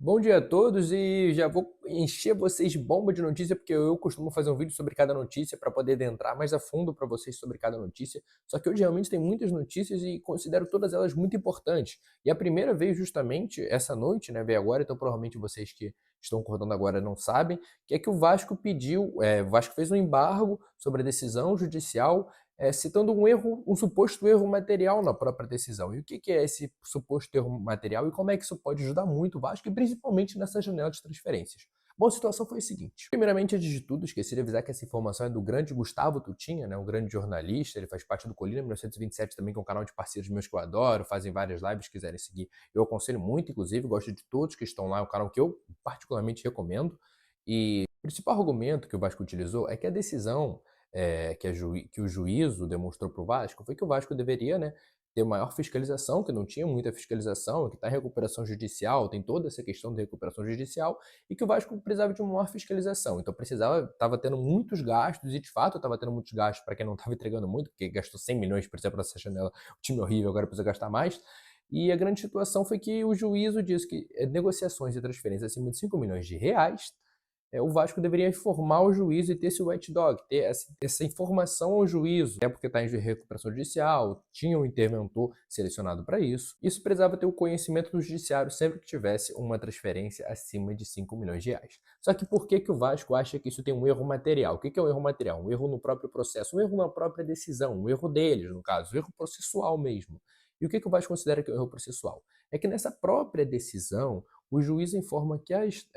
Bom dia a todos e já vou encher vocês de bomba de notícia, porque eu costumo fazer um vídeo sobre cada notícia para poder adentrar mais a fundo para vocês sobre cada notícia. Só que hoje realmente tem muitas notícias e considero todas elas muito importantes. E a primeira veio justamente essa noite, né? Veio agora, então provavelmente vocês que estão acordando agora não sabem, que é que o Vasco pediu, o Vasco fez um embargo sobre a decisão judicial citando um erro, um suposto erro material na própria decisão. E o que é esse suposto erro material e como é que isso pode ajudar muito o Vasco, e principalmente nessa janela de transferências? Bom, a situação foi a seguinte. Primeiramente, antes de tudo, esqueci de avisar que essa informação é do grande Gustavo Tutinha, né, um grande jornalista, ele faz parte do Colina 1927 também, que é um canal de parceiros meus que eu adoro, fazem várias lives, se quiserem seguir, eu aconselho muito, inclusive, gosto de todos que estão lá, é um canal que eu particularmente recomendo. E o principal argumento que o Vasco utilizou é que a decisão que o juízo demonstrou para o Vasco foi que o Vasco deveria, né, ter maior fiscalização, que não tinha muita fiscalização, que está em recuperação judicial, tem toda essa questão de recuperação judicial, e que o Vasco precisava de uma maior fiscalização. Então precisava, estava tendo muitos gastos, e de fato estava tendo muitos gastos para quem não estava entregando muito, porque gastou 100 milhões, por exemplo, nessa janela, o time horrível, agora precisa gastar mais. E a grande situação foi que o juízo disse que negociações e transferências acima de 5 milhões de reais o Vasco deveria informar o juízo e ter esse white dog, ter essa informação ao juízo, até porque está em recuperação judicial, tinha um interventor selecionado para isso. Isso precisava ter o conhecimento do judiciário sempre que tivesse uma transferência acima de 5 milhões de reais. Só que por que o Vasco acha que isso tem um erro material? O que é um erro material? Um erro no próprio processo, um erro na própria decisão, um erro deles, no caso, um erro processual mesmo. E o que o Vasco considera que é um erro processual? É que nessa própria decisão, o juiz informa que as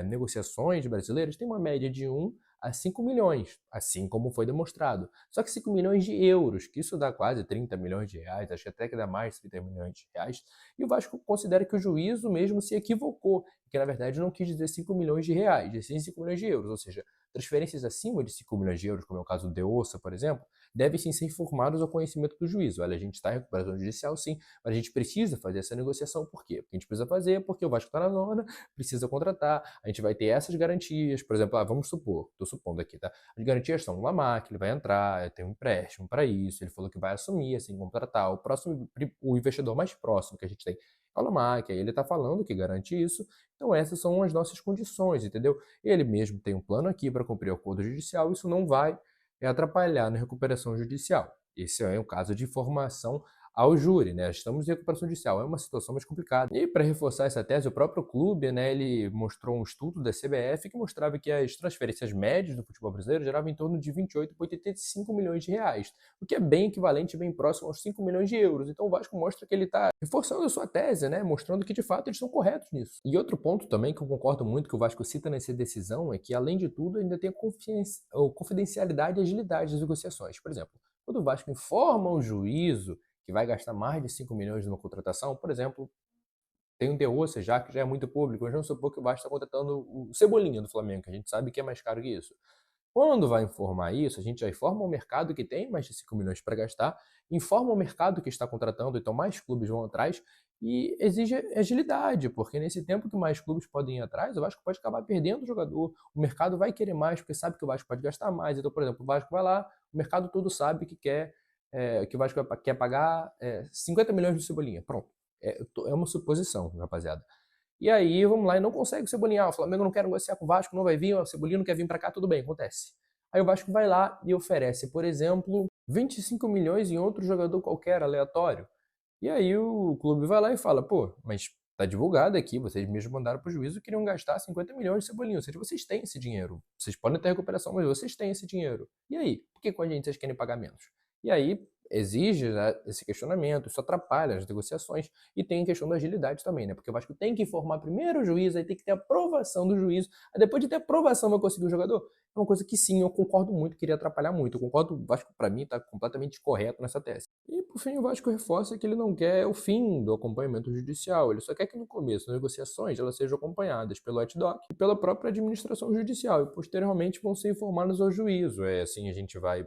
negociações brasileiras têm uma média de 1 a 5 milhões, assim como foi demonstrado. Só que 5 milhões de euros, que isso dá quase 30 milhões de reais, acho que até que dá mais de 30 milhões de reais, e o Vasco considera que o juízo mesmo se equivocou, que na verdade não quis dizer 5 milhões de reais, e sim 5 milhões de euros, ou seja, transferências acima de 5 milhões de euros, como é o caso do Deossa, por exemplo, devem sim ser informados ao conhecimento do juízo. Olha, a gente está em recuperação judicial, sim, mas a gente precisa fazer essa negociação. Por quê? Porque a gente precisa fazer, porque o Vasco está na zona, precisa contratar, a gente vai ter essas garantias. Por exemplo, vamos supor, estou supondo aqui, tá? As garantias são o Lamar, que ele vai entrar, tem um empréstimo para isso, ele falou que vai assumir, assim, contratar. O próximo, o investidor mais próximo que a gente tem é o Lamar, que aí ele está falando que garante isso. Então essas são as nossas condições, entendeu? Ele mesmo tem um plano aqui para cumprir o acordo judicial, isso não vai atrapalhar na recuperação judicial. Esse é um caso de informação ao júri, né? Estamos em recuperação judicial, é uma situação mais complicada. E para reforçar essa tese, o próprio clube, né, ele mostrou um estudo da CBF que mostrava que as transferências médias do futebol brasileiro geravam em torno de 28 para 85 milhões de reais, o que é bem equivalente, bem próximo aos 5 milhões de euros. Então o Vasco mostra que ele está reforçando a sua tese, né, mostrando que de fato eles estão corretos nisso. E outro ponto também que eu concordo muito que o Vasco cita nessa decisão é que, além de tudo, ainda tem a confidencialidade e agilidade das negociações. Por exemplo, quando o Vasco informa o juízo que vai gastar mais de 5 milhões numa contratação, por exemplo, tem um Deossa já, que já é muito público, mas vamos supor que o Vasco está contratando o Cebolinha do Flamengo, que a gente sabe que é mais caro que isso. Quando vai informar isso, a gente já informa o mercado que tem mais de 5 milhões para gastar, informa o mercado que está contratando, então mais clubes vão atrás, e exige agilidade, porque nesse tempo que mais clubes podem ir atrás, o Vasco pode acabar perdendo o jogador, o mercado vai querer mais, porque sabe que o Vasco pode gastar mais. Então, por exemplo, o Vasco vai lá, o mercado todo sabe que quer que o Vasco quer pagar 50 milhões do Cebolinha. Pronto. É uma suposição, rapaziada. E aí, vamos lá, e não consegue o Cebolinha. O Flamengo não quer negociar com o Vasco, não vai vir, o Cebolinha não quer vir para cá, tudo bem, acontece. Aí o Vasco vai lá e oferece, por exemplo, 25 milhões em outro jogador qualquer, aleatório. E aí o clube vai lá e fala, pô, mas tá divulgado aqui, vocês mesmos mandaram pro juízo que queriam gastar 50 milhões de Cebolinha. Ou seja, vocês têm esse dinheiro. Vocês podem ter recuperação, mas vocês têm esse dinheiro. E aí? Por que com a gente vocês querem pagar menos? E aí exige, né, esse questionamento, isso atrapalha as negociações e tem a questão da agilidade também, né? Porque o Vasco tem que informar primeiro o juiz, aí tem que ter aprovação do juiz, aí depois de ter aprovação vai conseguir o jogador. É uma coisa que sim, eu concordo muito, queria atrapalhar muito. Eu concordo, o Vasco para mim está completamente correto nessa tese. E por fim, o Vasco reforça que ele não quer o fim do acompanhamento judicial, ele só quer que no começo as negociações elas sejam acompanhadas pelo ETDOC e pela própria administração judicial e posteriormente vão ser informadas ao juízo. Assim a gente vai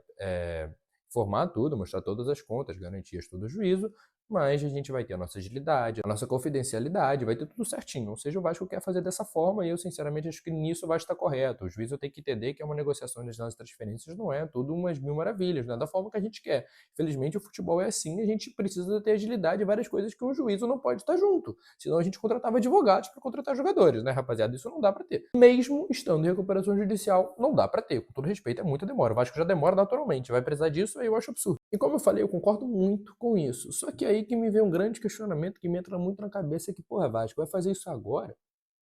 formar tudo, mostrar todas as contas, garantias, todo o juízo, mas a gente vai ter a nossa agilidade, a nossa confidencialidade, vai ter tudo certinho. Ou seja, o Vasco quer fazer dessa forma e eu, sinceramente, acho que nisso o Vasco está correto. O juiz tem que entender que é uma negociação das nossas transferências, não é tudo umas mil maravilhas, não é da forma que a gente quer. Felizmente, o futebol é assim, a gente precisa ter agilidade e várias coisas que o juiz não pode estar junto. Senão a gente contratava advogados para contratar jogadores, né, rapaziada? Isso não dá para ter. Mesmo estando em recuperação judicial, não dá para ter. Com todo respeito, é muita demora. O Vasco já demora naturalmente, vai precisar disso, aí eu acho absurdo. E como eu falei, eu concordo muito com isso. Só que aí que me vem um grande questionamento que me entra muito na cabeça que, porra, Vasco, vai fazer isso agora?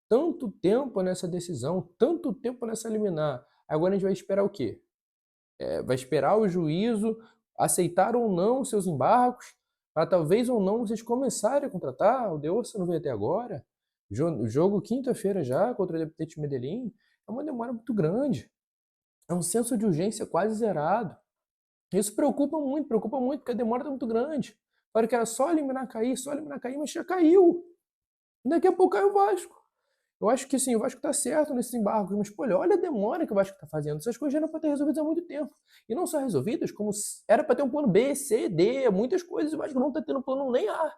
Tanto tempo nessa decisão, tanto tempo nessa liminar. Agora a gente vai esperar o quê? Vai esperar o juízo aceitar ou não seus embargos, para talvez ou não vocês começarem a contratar. O Deossa não veio até agora. Jogo quinta-feira já contra o Independente Medellín. É uma demora muito grande. É um senso de urgência quase zerado. Isso preocupa muito, porque a demora está muito grande. Para que era só eliminar cair, mas já caiu. Daqui a pouco cai o Vasco. Eu acho que sim, o Vasco está certo nesses embargos, mas pô, olha a demora que o Vasco está fazendo. Essas coisas já eram para ter resolvidas há muito tempo. E não só resolvidas, como era para ter um plano B, C, D, muitas coisas, e o Vasco não está tendo plano nem A.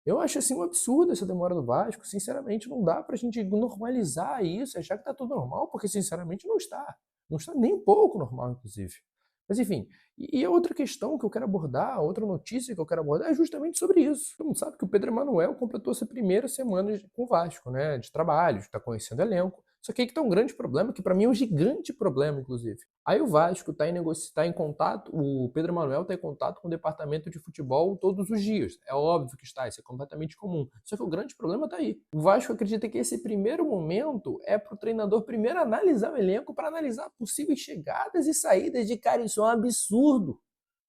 Eu acho assim um absurdo essa demora do Vasco. Sinceramente, não dá pra gente normalizar isso, achar que tá tudo normal, porque sinceramente não está. Não está nem um pouco normal, inclusive. Mas enfim, e a outra questão que eu quero abordar, a outra notícia que eu quero abordar é justamente sobre isso. Todo mundo sabe que o Pedro Emanuel completou essa primeira semana com o Vasco, né, de trabalho, está conhecendo elenco. Só que aí que tá um grande problema, que para mim é um gigante problema, inclusive. Aí o Vasco tá em contato, o Pedro Emanuel está em contato com o departamento de futebol todos os dias. É óbvio que está, isso é completamente comum. Só que o grande problema está aí. O Vasco acredita que esse primeiro momento é para o treinador primeiro analisar o elenco, para analisar possíveis chegadas e saídas de cara. Isso é um absurdo.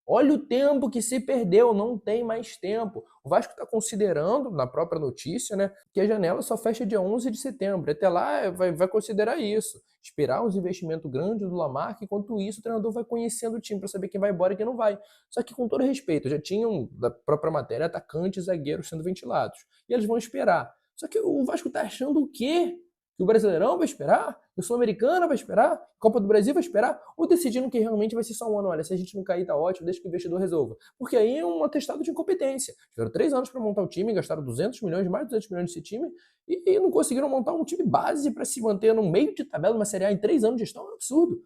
Olha o tempo que se perdeu, não tem mais tempo. O Vasco está considerando, na própria notícia, né, que a janela só fecha dia 11 de setembro. Até lá vai considerar isso. Esperar uns investimentos grandes do Lamarck, enquanto isso o treinador vai conhecendo o time para saber quem vai embora e quem não vai. Só que com todo respeito, já tinham, da própria matéria, atacantes e zagueiros sendo ventilados. E eles vão esperar. Só que o Vasco está achando o quê? Que o Brasileirão vai esperar? Que o Sul-Americana vai esperar? Copa do Brasil vai esperar? Ou decidindo que realmente vai ser só um ano? Olha, se a gente não cair, tá ótimo, deixa que o investidor resolva. Porque aí é um atestado de incompetência. Tiveram 3 anos para montar o time, gastaram 200 milhões, mais de 200 milhões nesse time, e não conseguiram montar um time base para se manter no meio de tabela, uma Série A em 3 anos de gestão. É um absurdo.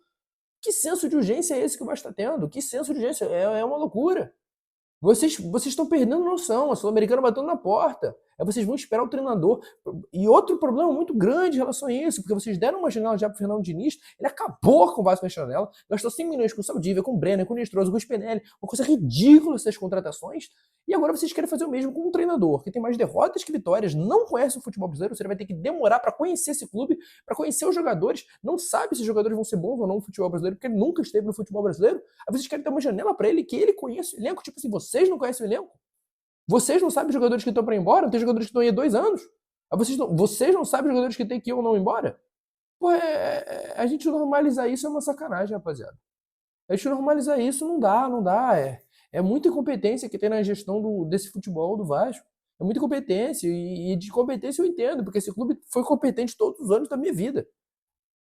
Que senso de urgência é esse que o Vasco está tendo? Que senso de urgência? É uma loucura. Vocês estão perdendo noção. A Sul-Americana batendo na porta. Aí vocês vão esperar o treinador. E outro problema muito grande em relação a isso, porque vocês deram uma janela já pro Fernando Diniz, ele acabou com o Vasco na janela, gastou 100 milhões com o Saldívia, com o Brenner, com o Nestroso, com o Spinelli, uma coisa ridícula essas contratações, e agora vocês querem fazer o mesmo com um treinador que tem mais derrotas que vitórias, não conhece o futebol brasileiro, você vai ter que demorar para conhecer esse clube, para conhecer os jogadores, não sabe se os jogadores vão ser bons ou não no futebol brasileiro, porque ele nunca esteve no futebol brasileiro, aí vocês querem ter uma janela para ele que ele conheça o elenco, tipo assim, vocês não conhecem o elenco? Vocês não sabem os jogadores que estão para ir embora? Tem jogadores que estão aí há 2 anos? Vocês não sabem os jogadores que tem que ir ou não embora? Pô, a gente normalizar isso é uma sacanagem, rapaziada. A gente normalizar isso não dá, não dá. É muita incompetência que tem na gestão desse futebol do Vasco. É muita incompetência. E de competência eu entendo, porque esse clube foi competente todos os anos da minha vida.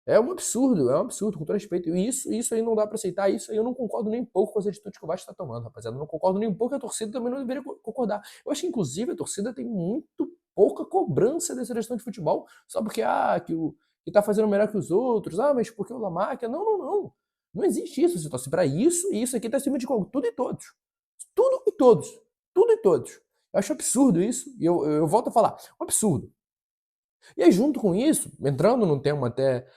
É um absurdo, com todo respeito. E isso aí não dá pra aceitar, isso aí eu não concordo nem um pouco com as atitudes que o Vasco tá tomando, rapaziada. Eu não concordo nem um pouco, a torcida também não deveria concordar. Eu acho que, inclusive, a torcida tem muito pouca cobrança dessa gestão de futebol, só porque, que tá fazendo melhor que os outros, mas porque o Lamarca. Não, não, não. Não existe isso. Você torce pra isso, e isso aqui tá acima de tudo e todos. Tudo e todos. Tudo e todos. Eu acho absurdo isso, e eu volto a falar, um absurdo. E aí, junto com isso, entrando num tema até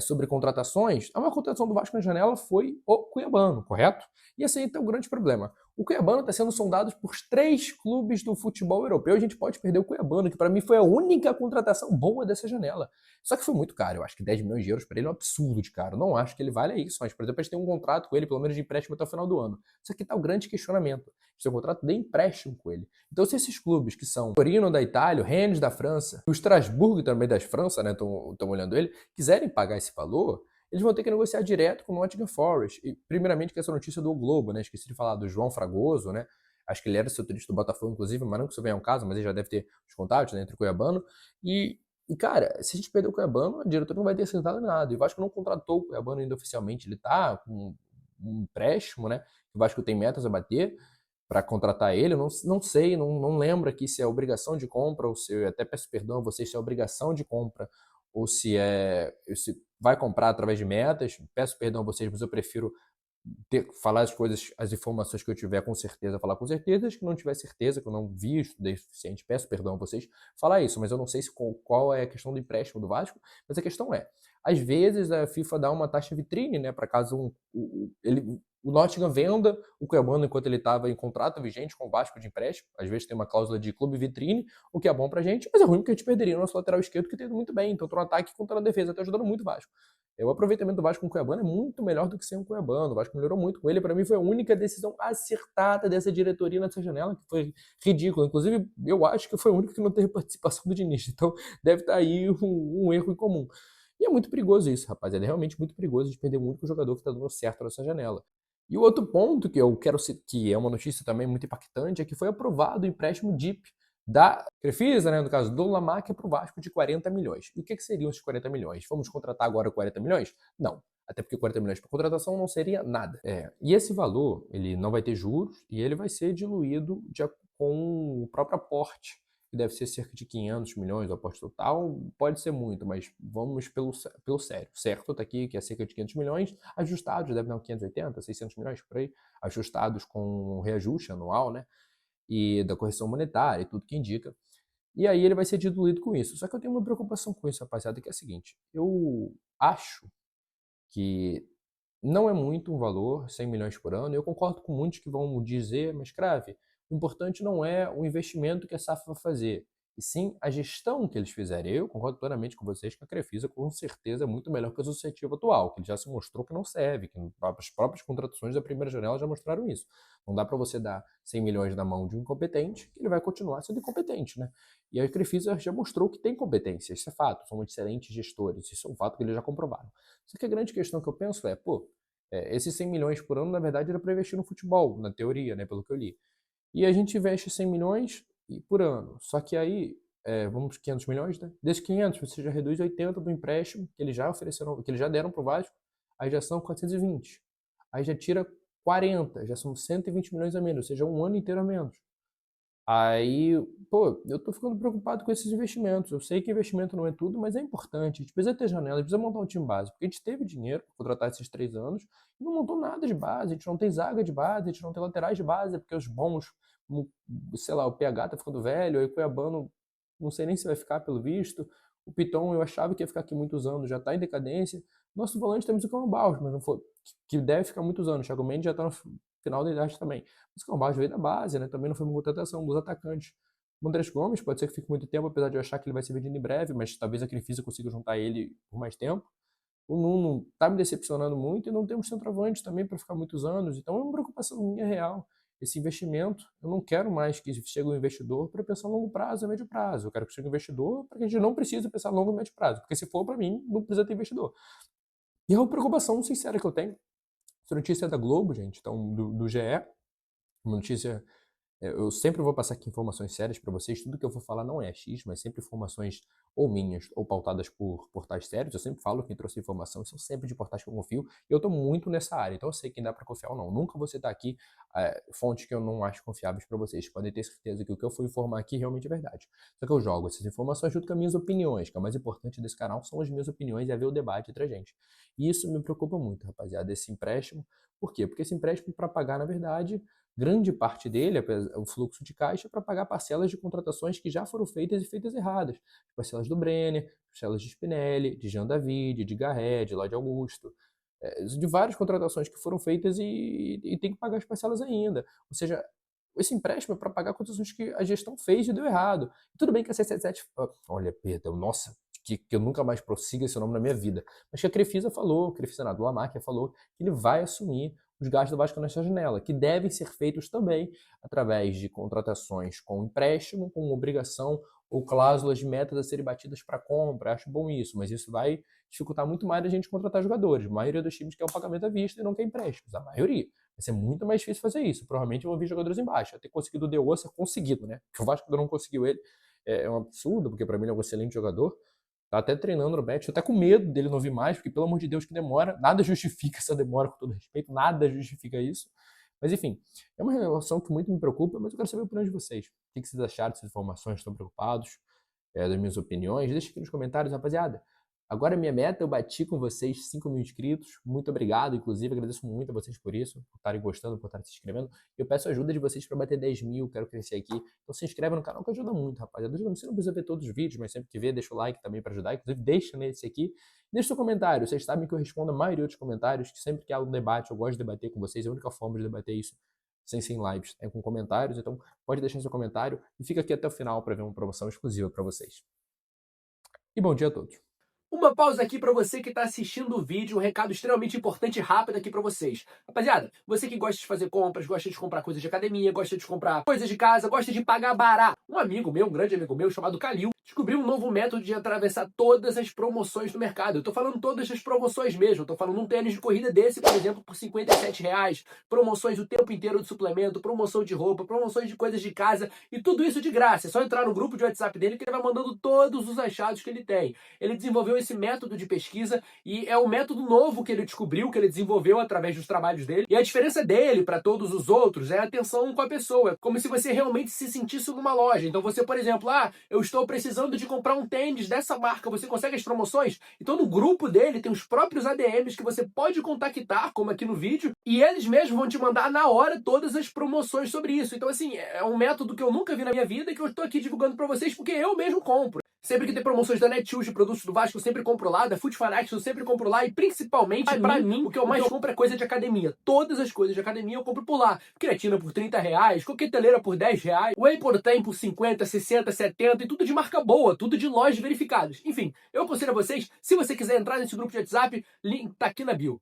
sobre contratações, a maior contratação do Vasco na janela foi o Cuiabano, correto? E esse aí tem um grande problema. O Cuiabano está sendo sondado por 3 clubes do futebol europeu. A gente pode perder o Cuiabano, que para mim foi a única contratação boa dessa janela. Só que foi muito caro. Eu acho que 10 milhões de euros para ele é um absurdo de caro. Não acho que ele vale isso. Mas, por exemplo, a gente tem um contrato com ele, pelo menos de empréstimo até o final do ano. Isso aqui está o grande questionamento. A gente tem um contrato de empréstimo com ele. Então, se esses clubes que são Torino da Itália, o Rennes da França, o Strasbourg também da França, né, estão olhando ele, quiserem pagar esse valor, eles vão ter que negociar direto com o Nottingham Forest. E, primeiramente, que essa notícia do Globo, né? Esqueci de falar do João Fragoso, né? Acho que ele era setorista do Botafogo, inclusive, mas não que isso venha ao caso, mas ele já deve ter os contatos, né, entre o Cuiabano. Cara, se a gente perder o Cuiabano, a diretora não vai ter acertado nada. E o Vasco não contratou o Cuiabano ainda oficialmente. Ele tá com um empréstimo, né? O Vasco tem metas a bater para contratar ele. Eu não sei, não lembro aqui se é obrigação de compra ou se, eu até peço perdão a vocês, se é obrigação de compra ou se vai comprar através de metas. Peço perdão a vocês, mas eu prefiro falar as coisas, as informações que eu tiver com certeza, falar com certeza, as que não tiver certeza, que eu não vi, estudei o suficiente, peço perdão a vocês, falar isso, mas eu não sei qual é a questão do empréstimo do Vasco, mas a questão é, às vezes a FIFA dá uma taxa vitrine, né, para caso o Nottingham venda o Cuiabano enquanto ele estava em contrato vigente com o Vasco de empréstimo, às vezes tem uma cláusula de clube vitrine, o que é bom pra gente, mas é ruim porque a gente perderia o nosso lateral esquerdo que tem ido muito bem, então tô no ataque contra a defesa, tá ajudando muito o Vasco. O aproveitamento do Vasco com o Cuiabano é muito melhor do que sem o Cuiabano. O Vasco melhorou muito com ele. Para mim, foi a única decisão acertada dessa diretoria nessa janela, que foi ridícula. Inclusive, eu acho que foi a única que não teve participação do Diniz. Então, deve estar aí um erro em comum. E é muito perigoso isso, rapaziada. É realmente muito perigoso de perder o único jogador que está dando certo nessa janela. E o outro ponto que eu quero citar, que é uma notícia também muito impactante, é que foi aprovado o empréstimo DIP da Crefisa, né, no caso do Lamarca, para o Vasco de 40 milhões. E o que seriam esses 40 milhões? Vamos contratar agora 40 milhões? Não. Até porque 40 milhões para contratação não seria nada. E esse valor, ele não vai ter juros e ele vai ser diluído com o próprio aporte, que deve ser cerca de 500 milhões, o aporte total pode ser muito, mas vamos pelo sério. Certo, está aqui que é cerca de 500 milhões, ajustados, deve dar 580, 600 milhões por aí, ajustados com o reajuste anual, né? E da correção monetária e tudo que indica. E aí ele vai ser diluído com isso. Só que eu tenho uma preocupação com isso, rapaziada, que é a seguinte. Eu acho que não é muito um valor, 100 milhões por ano. Eu concordo com muitos que vão dizer, mas Crave, o importante não é o investimento que a SAF vai fazer, e sim a gestão que eles fizerem. Eu concordo plenamente com vocês que a Crefisa com certeza é muito melhor que a associativa atual, que ele já se mostrou que não serve, que as próprias contratações da primeira janela já mostraram isso. Não dá para você dar 100 milhões na mão de um incompetente, que ele vai continuar sendo incompetente, né? E a Crefisa já mostrou que tem competência, isso é fato, são excelentes gestores, isso é um fato que eles já comprovaram. Só que a grande questão que eu penso é, esses 100 milhões por ano, na verdade, era para investir no futebol, na teoria, né, pelo que eu li. E a gente investe 100 milhões por ano. Só que aí, vamos 500 milhões, né? Desses 500, você já reduz 80 do empréstimo que eles já ofereceram, que eles já deram para o Vasco, aí já são 420. Aí já tira 40, já são 120 milhões a menos, ou seja, um ano inteiro a menos. Aí, eu tô ficando preocupado com esses investimentos. Eu sei que investimento não é tudo, mas é importante. A gente precisa ter janela, a gente precisa montar um time base. Porque a gente teve dinheiro para contratar esses 3 anos e não montou nada de base. A gente não tem zaga de base, a gente não tem laterais de base, porque os bons, sei lá, o PH tá ficando velho, aí o Cuiabano, não sei nem se vai ficar pelo visto. O Piton, eu achava que ia ficar aqui muitos anos, já tá em decadência. Nosso volante temos o Cão Barros, mas não foi, que deve ficar muitos anos. O Thiago Mendes já tá no final da idade também. Mas o Cão Barros veio da base, né? Também não foi uma contratação dos atacantes. O Andrés Gomes pode ser que fique muito tempo, apesar de eu achar que ele vai ser vendido em breve, mas talvez a Crefisa consiga juntar ele por mais tempo. O Nuno tá me decepcionando muito e não temos centroavante também para ficar muitos anos. Então é uma preocupação minha real. Esse investimento, eu não quero mais que chegue um investidor para pensar a longo prazo, a médio prazo. Eu quero que chegue um investidor para que a gente não precise pensar a longo e médio prazo. Porque se for para mim, não precisa ter investidor. E é uma preocupação sincera que eu tenho. Essa notícia é da Globo, gente, então do GE. Uma notícia. Eu sempre vou passar aqui informações sérias para vocês. Tudo que eu vou falar não é X, mas sempre informações ou minhas ou pautadas por portais sérios. Eu sempre falo que quem trouxe informação são sempre de portais que eu confio. E eu estou muito nessa área, então eu sei quem dá para confiar ou não. Nunca vou citar aqui fontes que eu não acho confiáveis para vocês. Podem ter certeza que o que eu fui informar aqui realmente é verdade. Só que eu jogo essas informações junto com as minhas opiniões, que é o mais importante desse canal são as minhas opiniões e haver o debate entre a gente. E isso me preocupa muito, rapaziada, esse empréstimo. Por quê? Porque esse empréstimo para pagar, na verdade, grande parte dele, o fluxo de caixa, para pagar parcelas de contratações que já foram feitas e feitas erradas. Parcelas do Brenner, parcelas de Spinelli, de Jean David, de Garré, de Lodi Augusto, de várias contratações que foram feitas e tem que pagar as parcelas ainda. Ou seja, esse empréstimo é para pagar contratações que a gestão fez e deu errado. Tudo bem que a C77... Olha, perdão, nossa, que eu nunca mais prossiga esse nome na minha vida. Mas que a Crefisa falou, o Crefisa do Lamarca falou, que ele vai assumir os gastos do Vasco nessa janela, que devem ser feitos também através de contratações com empréstimo, com obrigação ou cláusulas de metas a serem batidas para compra. Acho bom isso, mas isso vai dificultar muito mais a gente contratar jogadores. A maioria dos times quer o pagamento à vista e não quer empréstimos. A maioria. Vai ser muito mais difícil fazer isso. Provavelmente vão vir jogadores embaixo. Ter conseguido o De Ossa, conseguido, né? Porque o Vasco ainda não conseguiu ele. É um absurdo, porque para mim ele é um excelente jogador. Tá até treinando no Bet, eu tô até com medo dele não vir mais, porque pelo amor de Deus que demora, nada justifica essa demora, com todo respeito, nada justifica isso. Mas enfim, é uma relação que muito me preocupa, mas eu quero saber a opinião de vocês. O que vocês acharam dessas informações? Estão preocupados? Das minhas opiniões? Deixa aqui nos comentários, rapaziada. Agora minha meta, eu bati com vocês 5 mil inscritos. Muito obrigado, inclusive, agradeço muito a vocês por isso, por estarem gostando, por estarem se inscrevendo. Eu peço ajuda de vocês para bater 10 mil, quero crescer aqui. Então se inscreve no canal que ajuda muito, rapaziada. Você não precisa ver todos os vídeos, mas sempre que vê, deixa o like também para ajudar. Inclusive, deixa nesse aqui. Deixa seu comentário. Vocês sabem que eu respondo a maioria dos comentários, que sempre que há um debate, eu gosto de debater com vocês. É a única forma de debater isso sem lives é com comentários. Então pode deixar seu comentário e fica aqui até o final para ver uma promoção exclusiva para vocês. E bom dia a todos. Uma pausa aqui para você que está assistindo o vídeo, um recado extremamente importante e rápido aqui para vocês. Rapaziada, você que gosta de fazer compras, gosta de comprar coisas de academia, gosta de comprar coisas de casa, gosta de pagar barato. Um amigo meu, um grande amigo meu, chamado Calil, descobriu um novo método de atravessar todas as promoções do mercado. Eu tô falando todas as promoções mesmo. Eu tô falando um tênis de corrida desse, por exemplo, por R$57. Promoções o tempo inteiro de suplemento, promoção de roupa, promoções de coisas de casa e tudo isso de graça. É só entrar no grupo de WhatsApp dele que ele vai mandando todos os achados que ele tem. Ele desenvolveu esse método de pesquisa e é um método novo que ele descobriu, que ele desenvolveu através dos trabalhos dele. E a diferença dele para todos os outros é a atenção com a pessoa. É como se você realmente se sentisse numa loja. Então você, por exemplo, eu estou precisando de comprar um tênis dessa marca, você consegue as promoções? Então no grupo dele tem os próprios ADMs que você pode contactar, como aqui no vídeo, e eles mesmos vão te mandar na hora todas as promoções sobre isso. Então assim, é um método que eu nunca vi na minha vida e que eu estou aqui divulgando para vocês porque eu mesmo compro. Sempre que tem promoções da Netshoes de produtos do Vasco, eu sempre compro lá, da Food Fanatics eu sempre compro lá, e principalmente, pra mim, o que eu mais compro é coisa de academia. Todas as coisas de academia eu compro por lá. Creatina por R$30, coqueteleira por R$10, Whey Protein por 50, 60, 70, e tudo de marca boa, tudo de lojas verificadas. Enfim, eu aconselho a vocês, se você quiser entrar nesse grupo de WhatsApp, link tá aqui na bio.